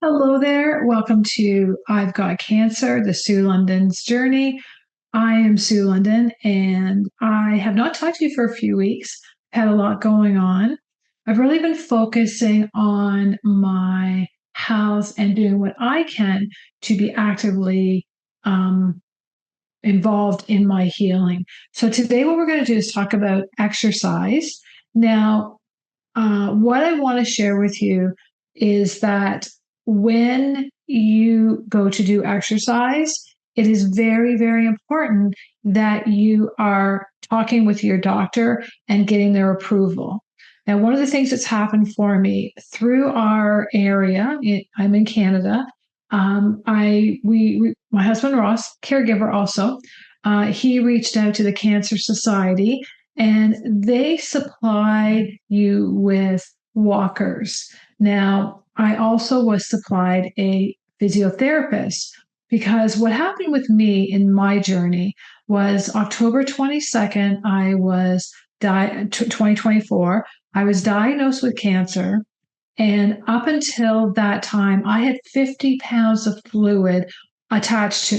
Hello there. Welcome to I've Got Cancer, the Sue London's journey. I am Sue London, and I have not talked to you for a few weeks. Had a lot going on. I've really been focusing on my health and doing what I can to be actively involved in my healing. So today, what we're going to do is talk about exercise. Now, what I want to share with you is that when you go to do exercise, it is very, very important that you are talking with your doctor and getting their approval. Now, one of the things that's happened for me through our area, I'm in Canada. My husband Ross, caregiver also, he reached out to the Cancer Society and they supply you with walkers. Now, I also was supplied a physiotherapist because what happened with me in my journey was October 22nd, 2024, I was diagnosed with cancer. And up until that time, I had 50 pounds of fluid attached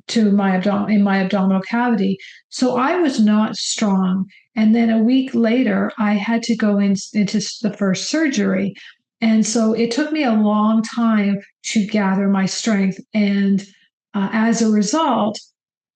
to my in my abdominal cavity. So I was not strong. And then a week later, I had to go into the first surgery. And so it took me a long time to gather my strength. And as a result,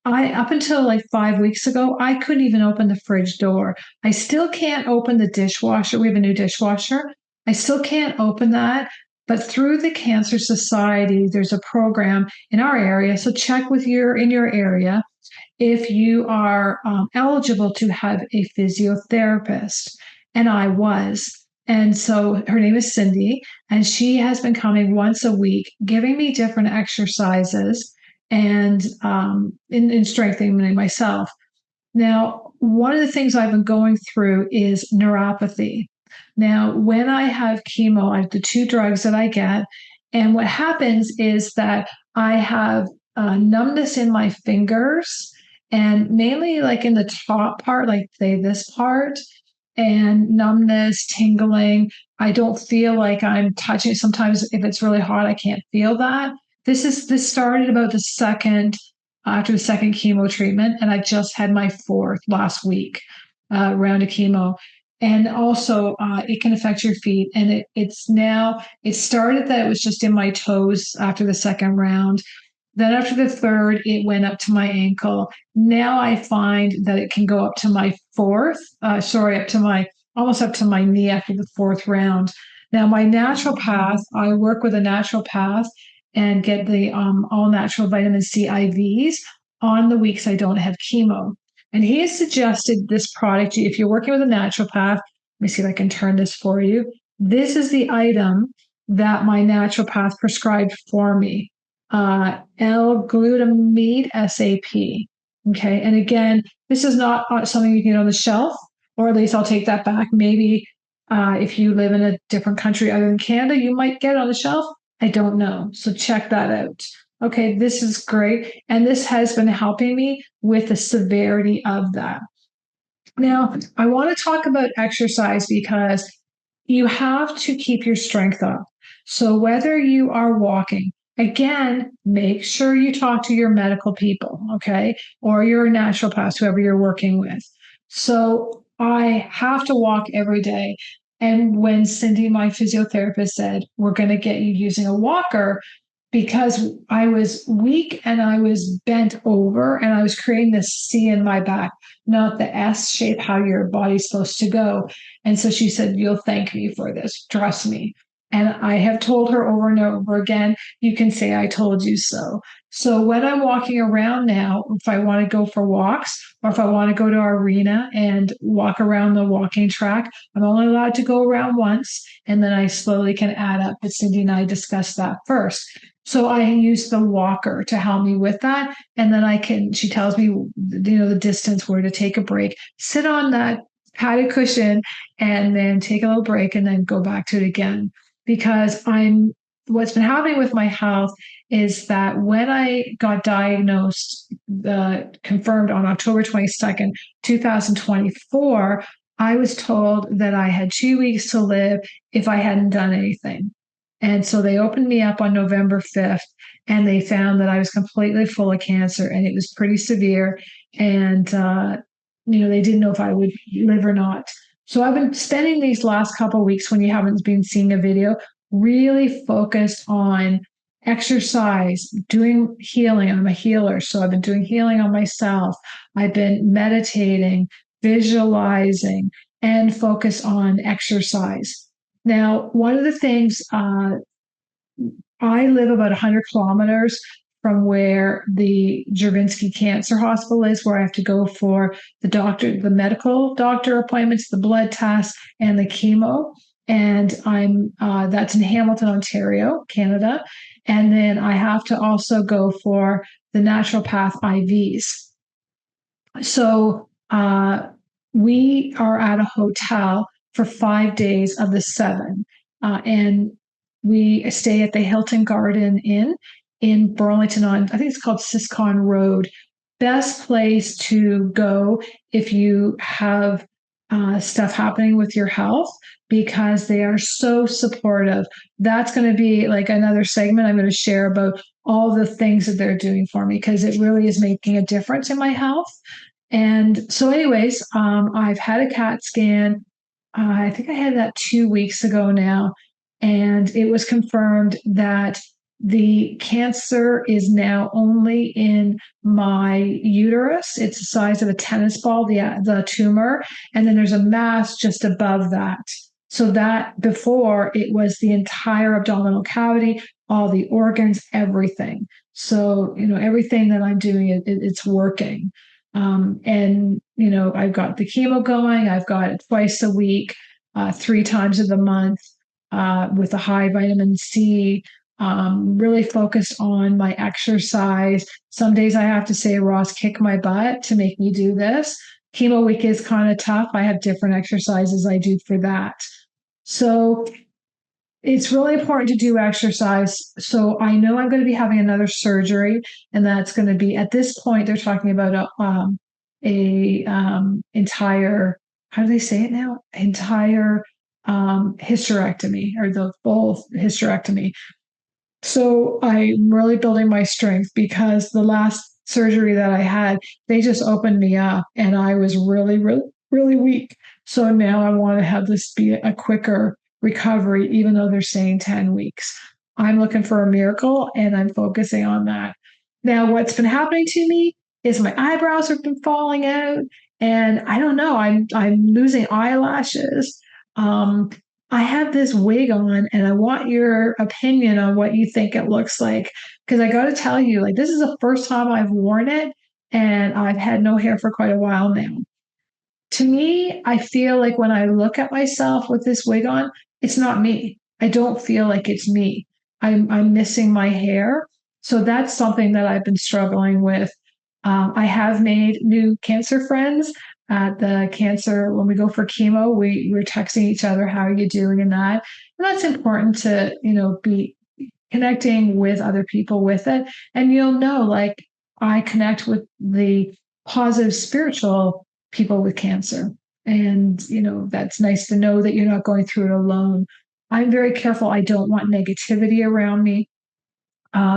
up until like 5 weeks ago, I couldn't even open the fridge door. I still can't open the dishwasher. We have a new dishwasher. I still can't open that. But through the Cancer Society, there's a program in our area. So check with in your area if you are eligible to have a physiotherapist. And I was. And so her name is Cindy, and she has been coming once a week, giving me different exercises and in strengthening myself. Now, one of the things I've been going through is neuropathy. Now, when I have chemo, I have the two drugs that I get, and what happens is that I have numbness in my fingers, and mainly like in the top part, like say this part, and numbness, tingling. I don't feel like I'm touching. Sometimes if it's really hot, I can't feel that. This started about the second after the second chemo treatment, and I just had my fourth last week round of chemo. And also, it can affect your feet. And it started that it was just in my toes after the second round. Then after the third, it went up to my ankle. Now I find that it can go up to my up to my almost up to my knee after the fourth round. Now my naturopath, I work with a naturopath and get the all natural vitamin C IVs on the weeks I don't have chemo. And he has suggested this product. If you're working with a naturopath, let me see if I can turn this for you. This is the item that my naturopath prescribed for me. L-glutamine SAP. Okay. And again, this is not something you can get on the shelf, or at least I'll take that back. Maybe if you live in a different country other than Canada, you might get it on the shelf. I don't know. So check that out. Okay, this is great. And this has been helping me with the severity of that. Now, I want to talk about exercise because you have to keep your strength up. So whether you are walking, again, make sure you talk to your medical people, okay, or your naturopath, whoever you're working with. So I have to walk every day. And when Cindy, my physiotherapist, said, we're going to get you using a walker, because I was weak and I was bent over and I was creating this C in my back, not the S shape, how your body's supposed to go. And so she said, you'll thank me for this. Trust me. And I have told her over and over again, you can say, I told you so. So when I'm walking around now, if I want to go for walks or if I want to go to our arena and walk around the walking track, I'm only allowed to go around once. And then I slowly can add up. But Cindy and I discussed that first. So I use the walker to help me with that. And then she tells me, the distance where to take a break, sit on that padded cushion and then take a little break and then go back to it again. Because what's been happening with my health is that when I got diagnosed, confirmed on October 22nd, 2024, I was told that I had 2 weeks to live if I hadn't done anything. And so they opened me up on November 5th, and they found that I was completely full of cancer, and it was pretty severe. And, they didn't know if I would live or not. So I've been spending these last couple of weeks, when you haven't been seeing a video, really focused on exercise, doing healing. I'm a healer, so I've been doing healing on myself. I've been meditating, visualizing, and focus on exercise. Now, one of the things, I live about 100 kilometers from where the Juravinski Cancer Hospital is, where I have to go for the medical doctor appointments, the blood tests, and the chemo. And that's in Hamilton, Ontario, Canada. And then I have to also go for the naturopath IVs. So we are at a hotel for 5 days of the 7. And we stay at the Hilton Garden Inn in Burlington I think it's called Siscon Road. Best place to go if you have stuff happening with your health, because they are so supportive. That's going to be like another segment I'm going to share about all the things that they're doing for me, because it really is making a difference in my health. And so, anyways, I've had a CAT scan. I think I had that 2 weeks ago now, and it was confirmed that the cancer is now only in my uterus. It's the size of a tennis ball, the tumor, and then there's a mass just above that. So that before it was the entire abdominal cavity, all the organs, everything. So, everything that I'm doing, it's working. And I've got the chemo going. I've got it twice a week, 3 times of the month, with a high vitamin C. Really focused on my exercise. Some days I have to say, Ross, kick my butt to make me do this. Chemo week is kind of tough. I have different exercises I do for that. So it's really important to do exercise. So I know I'm going to be having another surgery, and that's going to be, at this point, they're talking about a entire, how do they say it now? Entire hysterectomy, or the full hysterectomy. So I'm really building my strength, because the last surgery that I had, they just opened me up and I was really, really, really weak. So now I want to have this be a quicker recovery, even though they're saying 10 weeks. I'm looking for a miracle, and I'm focusing on that. Now, what's been happening to me is my eyebrows have been falling out, and I don't know, I'm losing eyelashes. Um, I have this wig on, and I want your opinion on what you think it looks like. Because I got to tell you, like, this is the first time I've worn it, and I've had no hair for quite a while now. To me, I feel like when I look at myself with this wig on, it's not me. I don't feel like it's me. I'm missing my hair. So that's something that I've been struggling with. I have made new cancer friends at the cancer. When we go for chemo, we're texting each other, how are you doing, and that. And that's important to, be connecting with other people with it. And you'll know, like, I connect with the positive spiritual people with cancer. And, that's nice to know that you're not going through it alone. I'm very careful. I don't want negativity around me.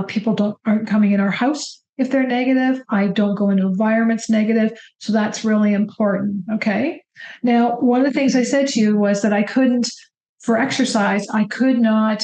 People aren't coming in our house if they're negative. I don't go into environments negative. So that's really important. Okay. Now, one of the things I said to you was that I couldn't, for exercise, I could not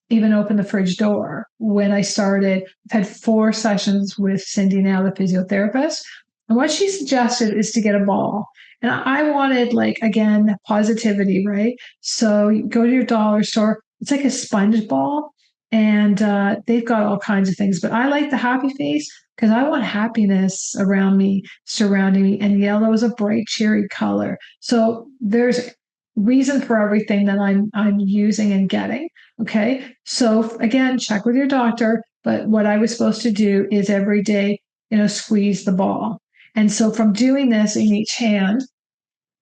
even open the fridge door when I started. I've had 4 sessions with Cindy now, the physiotherapist. And what she suggested is to get a ball. And I wanted, like, again, positivity, right? So you go to your dollar store, it's like a sponge ball, and they've got all kinds of things. But I like the happy face, because I want happiness around me, surrounding me. And yellow is a bright, cheery color. So there's reason for everything that I'm using and getting. Okay. So again, check with your doctor. But what I was supposed to do is every day, squeeze the ball. And so from doing this in each hand,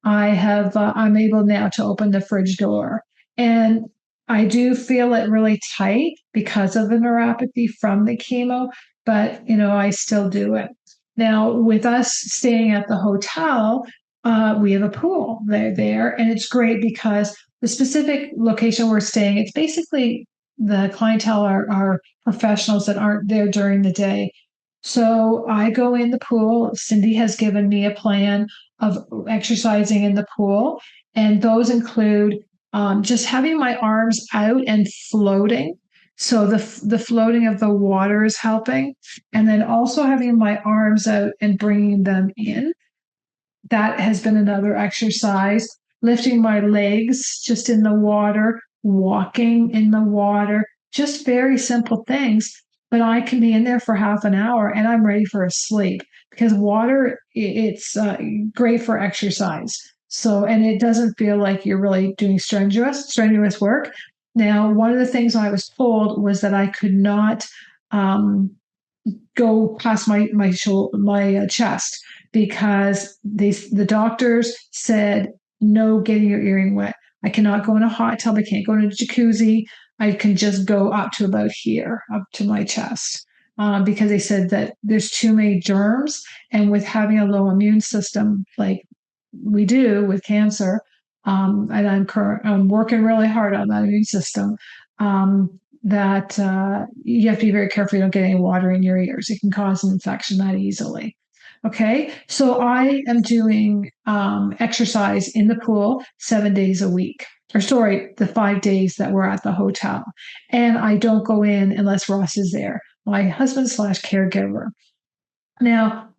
I'm able now to open the fridge door. And I do feel it really tight because of the neuropathy from the chemo, but I still do it. Now, with us staying at the hotel, we have a pool there, and it's great because the specific location we're staying, it's basically the clientele are professionals that aren't there during the day. So I go in the pool. Cindy has given me a plan of exercising in the pool, and those include just having my arms out and floating. So the floating of the water is helping, and then also having my arms out and bringing them in. That has been another exercise. Lifting my legs just in the water, walking in the water, just very simple things. But I can be in there for half an hour and I'm ready for a sleep because water, it's great for exercise. So, and it doesn't feel like you're really doing strenuous work. Now, one of the things I was told was that I could not go past my chest because the doctors said no getting your earring wet. I cannot go in a hot tub. I can't go in a jacuzzi. I can just go up to about here, up to my chest, because they said that there's too many germs, and with having a low immune system like we do with cancer, and I'm working really hard on that immune system. That you have to be very careful you don't get any water in your ears. It can cause an infection that easily. Okay, so I am doing exercise in the pool 7 days a week. Or sorry, the 5 days that we're at the hotel. And I don't go in unless Ross is there, my husband slash caregiver. Now,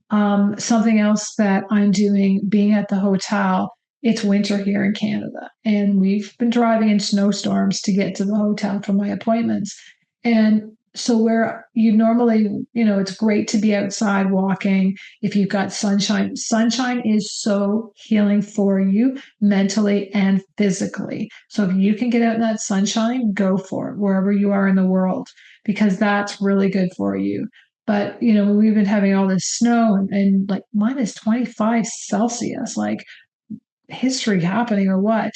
something else that I'm doing, being at the hotel, it's winter here in Canada, and we've been driving in snowstorms to get to the hotel for my appointments. And so, where you normally, it's great to be outside walking if you've got sunshine. Sunshine is so healing for you mentally and physically. So, if you can get out in that sunshine, go for it wherever you are in the world, because that's really good for you. But we've been having all this snow and like minus 25 Celsius, like history happening or what?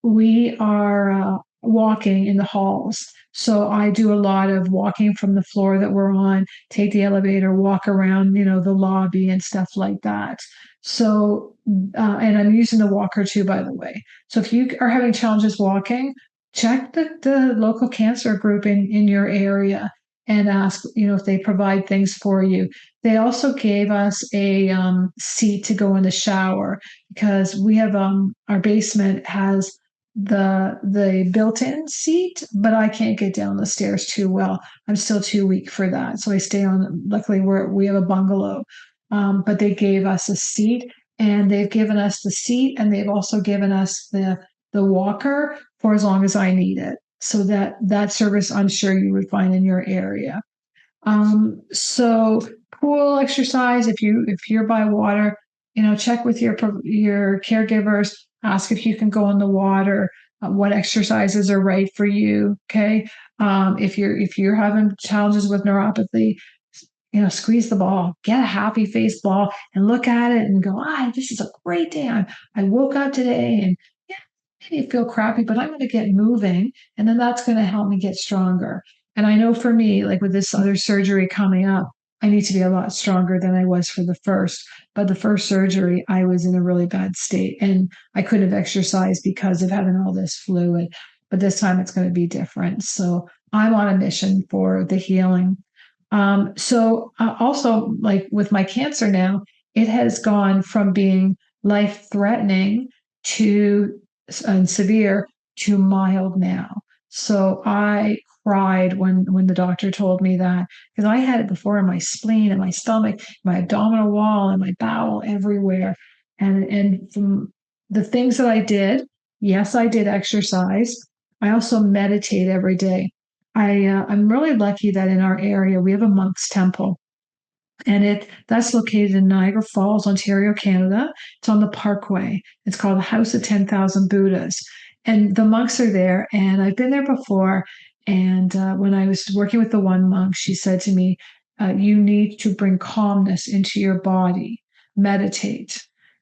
We are walking in the halls. So I do a lot of walking from the floor that we're on, take the elevator, walk around, the lobby and stuff like that. So, and I'm using the walker too, by the way. So if you are having challenges walking, check the local cancer group in your area and ask, if they provide things for you. They also gave us a seat to go in the shower because we have our basement has the built-in seat, but I can't get down the stairs too well. I'm still too weak for that, so I stay on. Luckily, we have a bungalow, but they gave us a seat, and they've given us the seat, and they've also given us the walker for as long as I need it. So that service, I'm sure you would find in your area. So pool exercise, if you're by water, check with your caregivers, ask if you can go in the water, what exercises are right for you. Okay. If you're having challenges with neuropathy, squeeze the ball, get a happy face ball and look at it and go, this is a great day. I woke up today and yeah, maybe I feel crappy, but I'm going to get moving. And then that's going to help me get stronger. And I know for me, like with this other surgery coming up, I need to be a lot stronger than I was for the first. But the first surgery, I was in a really bad state and I couldn't have exercised because of having all this fluid. But this time it's going to be different. So I'm on a mission for the healing. So also, like with my cancer now, it has gone from being life threatening to and severe to mild now. So I cried when the doctor told me that because I had it before in my spleen and my stomach, my abdominal wall, and my bowel everywhere. And from the things that I did, yes, I did exercise. I also meditate every day. I'm really lucky that in our area we have a monk's temple, and that's located in Niagara Falls, Ontario, Canada. It's on the Parkway. It's called the House of 10,000 Buddhas, and the monks are there. And I've been there before. And when I was working with the one monk, she said to me, "You need to bring calmness into your body. Meditate."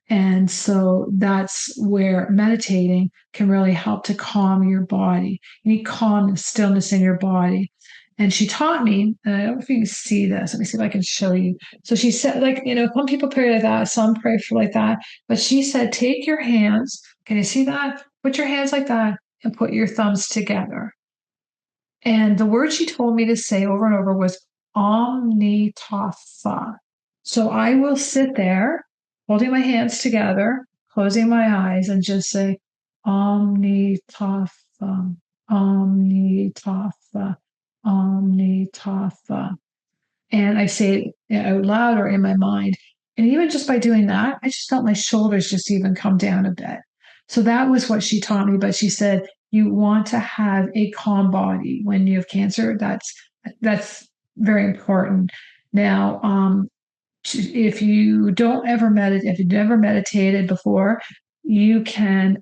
And so that's where meditating can really help to calm your body. You need calmness, stillness in your body. And she taught me, and I don't know if you can see this. Let me see if I can show you. So she said, like, some people pray like that, some pray for like that. But she said, take your hands, Can you see that? Put your hands like that and put your thumbs together. And the word she told me to say over and over was omnitapha. So I will sit there holding my hands together, closing my eyes, and just say omnitapha, omnitapha, omnitapha. And I say it out loud or in my mind. And even just by doing that, I just felt my shoulders just even come down a bit. So that was what she taught me. But she said, you want to have a calm body when you have cancer. That's very important. Now, if you don't ever meditate, if you've never meditated before, you can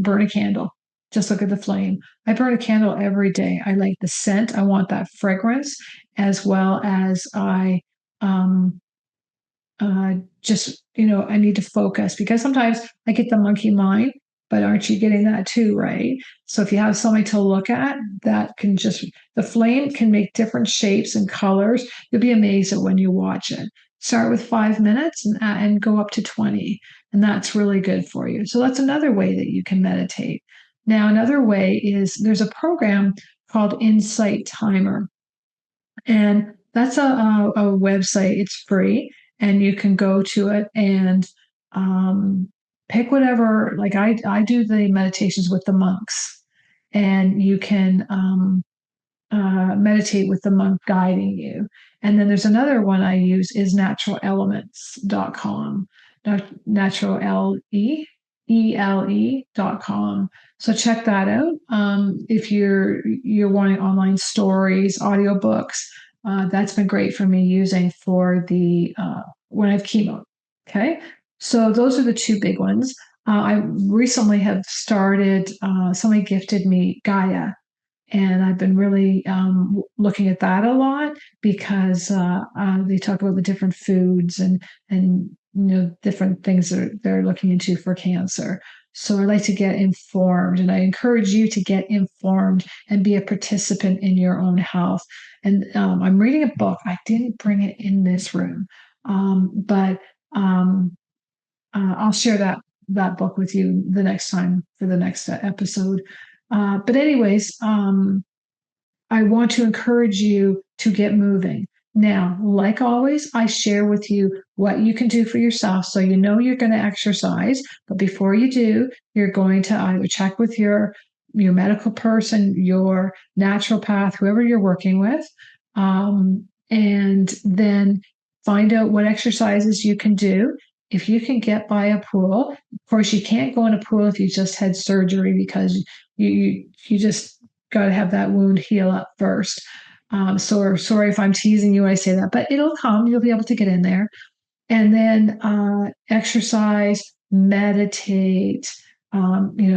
burn a candle. Just look at the flame. I burn a candle every day. I like the scent. I want that fragrance, as well as um, just, I need to focus because sometimes I get the monkey mind, but aren't you getting that too, right? So if you have something to look at, the flame can make different shapes and colors. You'll be amazed at when you watch it. Start with 5 minutes and go up to 20. And that's really good for you. So that's another way that you can meditate. Now, another way is there's a program called Insight Timer. And that's a website. It's free, and you can go to it and pick whatever. Like I do the meditations with the monks, and you can meditate with the monk guiding you. And then there's another one I use is naturalelements.com, naturale.com. So check that out. If you're wanting online stories, audiobooks, that's been great for me using for the when I have chemo. Okay, so those are the two big ones. I recently have started. Somebody gifted me Gaia, and I've been really looking at that a lot because they talk about the different foods and different things that they're looking into for cancer. So I like to get informed, and I encourage you to get informed and be a participant in your own health. And I'm reading a book. I didn't bring it in this room, but I'll share that book with you the next time for the next episode. But anyways, I want to encourage you to get moving. Now, like always, I share with you what you can do for yourself. So you know you're going to exercise, but before you do, you're going to either check with your medical person, your naturopath, whoever you're working with, and then find out what exercises you can do. If you can get by a pool, of course, you can't go in a pool if you just had surgery because you just got to have that wound heal up first. So sorry if I'm teasing you when I say that, but it'll come. You'll be able to get in there. And then exercise, meditate.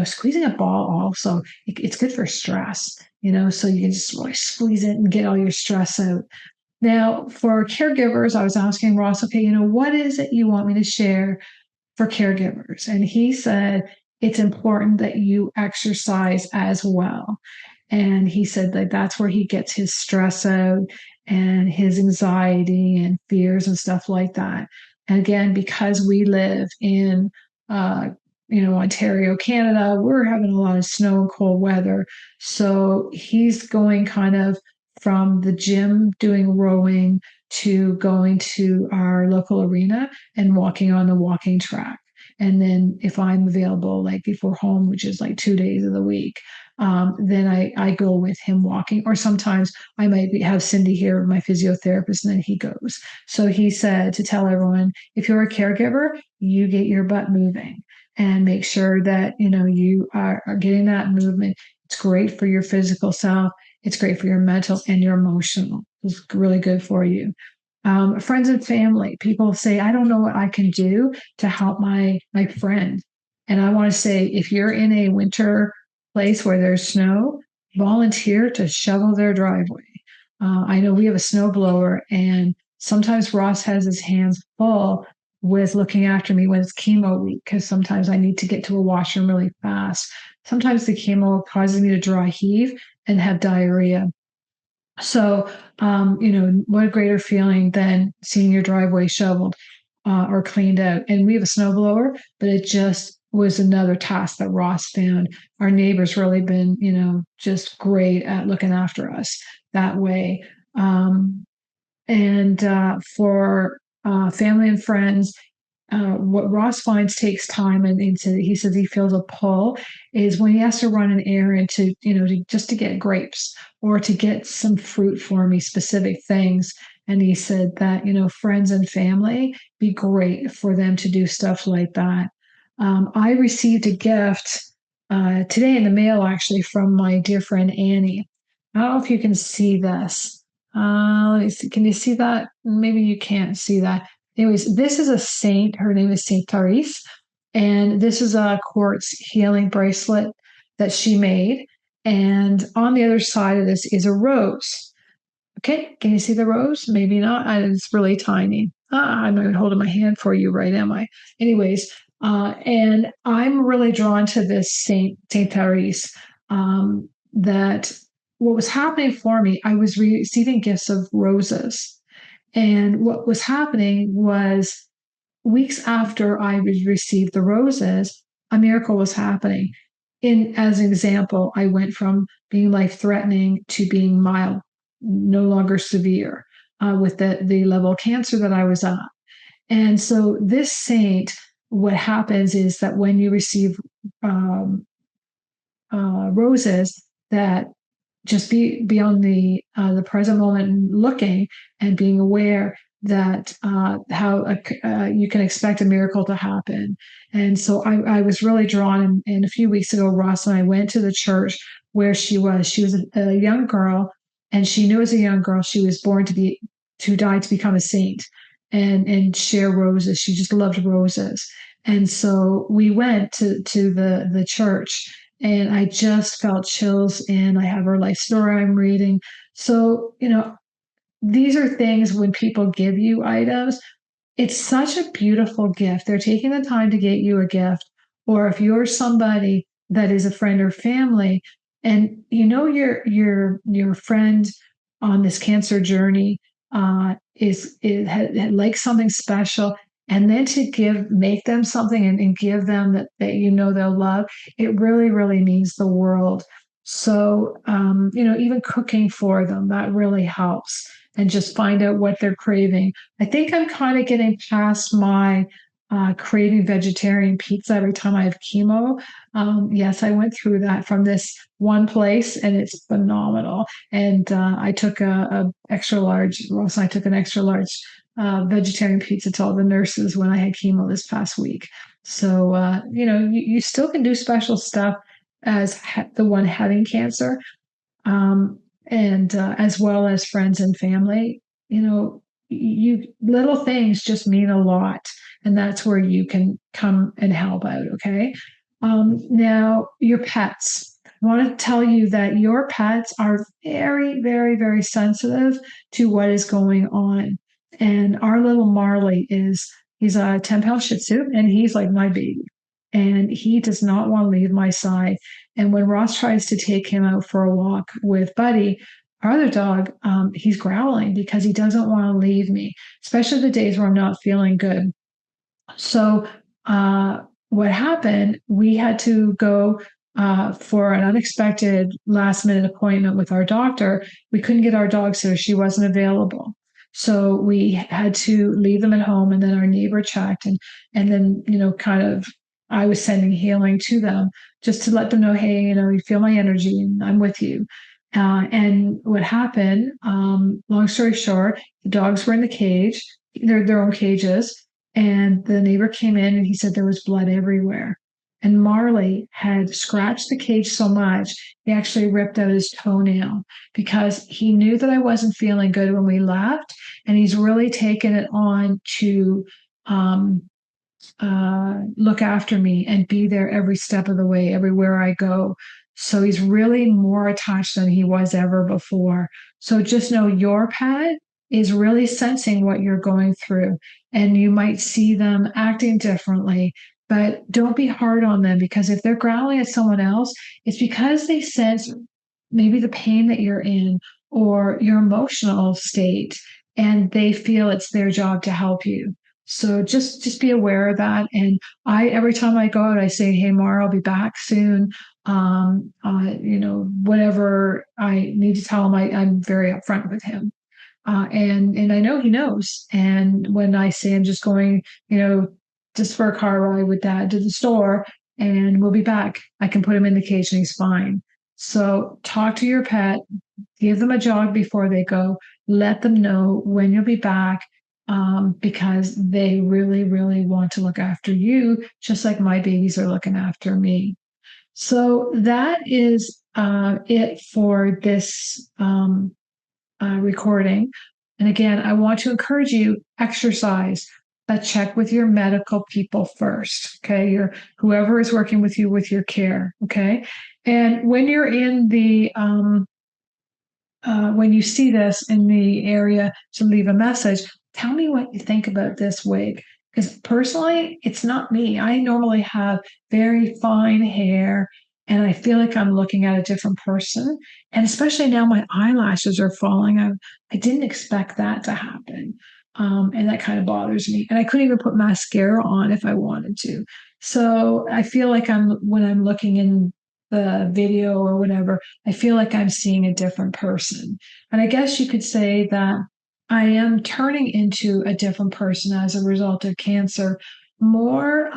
Squeezing a ball also, it's good for stress, so you can just really squeeze it and get all your stress out. Now, for caregivers, I was asking Ross, okay, what is it you want me to share for caregivers? And he said, it's important that you exercise as well. And he said that that's where he gets his stress out and his anxiety and fears and stuff like that. And again, because we live in, Ontario, Canada, we're having a lot of snow and cold weather. So he's going kind of from the gym doing rowing to going to our local arena and walking on the walking track. And then if I'm available, like before home, which is like 2 days of the week, then I go with him walking. Or sometimes I might have Cindy here, my physiotherapist, and then he goes. So he said to tell everyone, if you're a caregiver, you get your butt moving and make sure that you are getting that movement. It's great for your physical self. It's great for your mental and your emotional. It's really good for you. Friends and family, people say, I don't know what I can do to help my friend. And I want to say, if you're in a winter place where there's snow, volunteer to shovel their driveway. I know we have a snow blower, and sometimes Ross has his hands full with looking after me when it's chemo week, because sometimes I need to get to a washroom really fast. Sometimes the chemo causes me to dry heave and have diarrhea. So, what a greater feeling than seeing your driveway shoveled or cleaned out. And we have a snowblower, but it just was another task that Ross found. Our neighbors really been, just great at looking after us that way. And for family and friends, what Ross finds takes time, and he says he feels a pull is when he has to run an errand just to get grapes or to get some fruit for me, specific things. And he said that, friends and family be great for them to do stuff like that. I received a gift today in the mail, actually, from my dear friend Annie. I don't know if you can see this. Let me see. Can you see that? Maybe you can't see that. Anyways, this is a saint. Her name is Saint Therese, and this is a quartz healing bracelet that she made. And on the other side of this is a rose. Okay, can you see the rose? Maybe not. It's really tiny. I'm not even holding my hand for you, right? Am I? Anyways, and I'm really drawn to this Saint Therese. That what was happening for me, I was receiving gifts of roses, and what was happening was weeks after I received the roses, a miracle was happening. As an example, I went from being life threatening to being mild, no longer severe, with the level of cancer that I was at. And so this saint, what happens is that when you receive roses, that just be on the present moment and looking and being aware that how you can expect a miracle to happen. And so I was really drawn. And a few weeks ago, Ross and I went to the church where she was. She was a young girl, and she knew as a young girl she was born to die to become a saint and share roses. She just loved roses. And so we went to the church, and I just felt chills. And I have her life story I'm reading. So, these are things when people give you items, it's such a beautiful gift. They're taking the time to get you a gift. Or if you're somebody that is a friend or family, and your friend on this cancer journey had like something special, and then to make them something and give them that they'll love, it really, really means the world. So even cooking for them, that really helps, and just find out what they're craving. I think I'm kind of getting past my craving vegetarian pizza every time I have chemo. Yes, I went through that from this one place, and it's phenomenal. And I took a extra large. Ross and I took an extra large vegetarian pizza to all the nurses when I had chemo this past week. So you still can do special stuff as the one having cancer, and as well as friends and family. You little things just mean a lot, and that's where you can come and help out. Okay. Now your pets. I want to tell you that your pets are very, very, very sensitive to what is going on. And our little Marley he's a 10-pound Shih Tzu, and he's like my baby. And he does not want to leave my side. And when Ross tries to take him out for a walk with Buddy, our other dog, he's growling because he doesn't want to leave me, especially the days where I'm not feeling good. So, what happened? We had to go for an unexpected last minute appointment with our doctor. We couldn't get our dog sitter, she wasn't available. So we had to leave them at home, and then our neighbor checked, and then kind of I was sending healing to them just to let them know, hey, you feel my energy and I'm with you. And what happened, long story short, the dogs were in the cage, their own cages, and the neighbor came in and he said there was blood everywhere. And Marley had scratched the cage so much, he actually ripped out his toenail because he knew that I wasn't feeling good when we left. And he's really taken it on to look after me and be there every step of the way, everywhere I go. So he's really more attached than he was ever before. So just know your pet is really sensing what you're going through, and you might see them acting differently, but don't be hard on them, because if they're growling at someone else, it's because they sense maybe the pain that you're in or your emotional state, and they feel it's their job to help you. So just be aware of that. And every time I go out, I say, "Hey, Mara, I'll be back soon." Whatever I need to tell him, I'm very upfront with him. And I know he knows. And when I say I'm just going, just for a car ride with Dad to the store, and we'll be back, I can put him in the cage and he's fine. So talk to your pet, give them a jog before they go, let them know when you'll be back, because they really, really want to look after you, just like my babies are looking after me. So that is it for this recording. And again, I want to encourage you, exercise, but check with your medical people first. Okay. Whoever is working with you with your care. Okay. And when you're in when you see this in the area to leave a message, tell me what you think about this wig. Because personally, it's not me. I normally have very fine hair and I feel like I'm looking at a different person. And especially now my eyelashes are falling. I didn't expect that to happen. And that kind of bothers me. And I couldn't even put mascara on if I wanted to. So I feel like when I'm looking in the video or whatever, I feel like I'm seeing a different person. And I guess you could say that I am turning into a different person as a result of cancer, more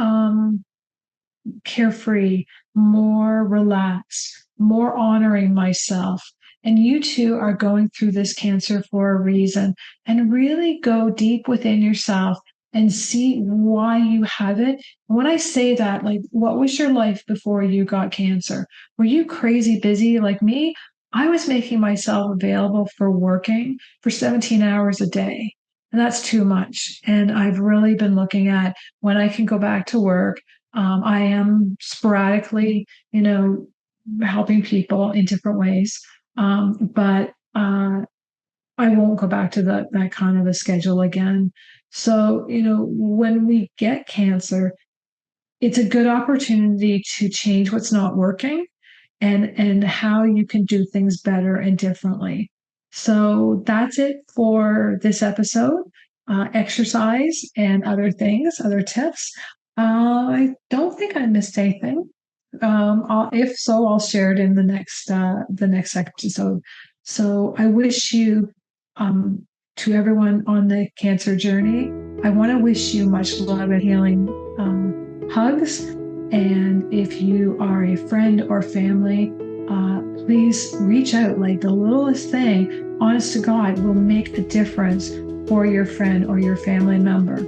carefree, more relaxed, more honoring myself. And you too are going through this cancer for a reason. And really go deep within yourself and see why you have it. When I say that, like, what was your life before you got cancer? Were you crazy busy like me? I was making myself available for working for 17 hours a day. And that's too much. And I've really been looking at when I can go back to work. I am sporadically, helping people in different ways. But I won't go back to that kind of a schedule again. So, when we get cancer, it's a good opportunity to change what's not working and how you can do things better and differently. So that's it for this episode. Exercise and other things, other tips. I don't think I missed anything. If so, I'll share it in the next episode. So I wish you, to everyone on the cancer journey, I want to wish you much love and healing, hugs. And if you are a friend or family, please reach out. Like, the littlest thing, honest to God, will make a difference for your friend or your family member.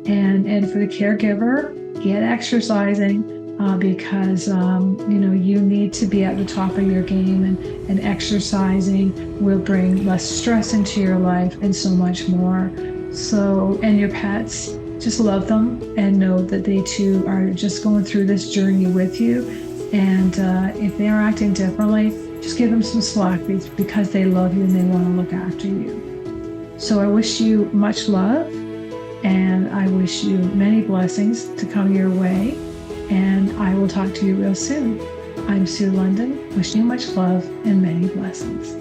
And for the caregiver, get exercising. Because you need to be at the top of your game, and exercising will bring less stress into your life and so much more. So, and your pets, just love them and know that they too are just going through this journey with you. And if they are acting differently, just give them some slack because they love you and they want to look after you. So I wish you much love, and I wish you many blessings to come your way. And I will talk to you real soon. I'm Sue London, wishing you much love and many blessings.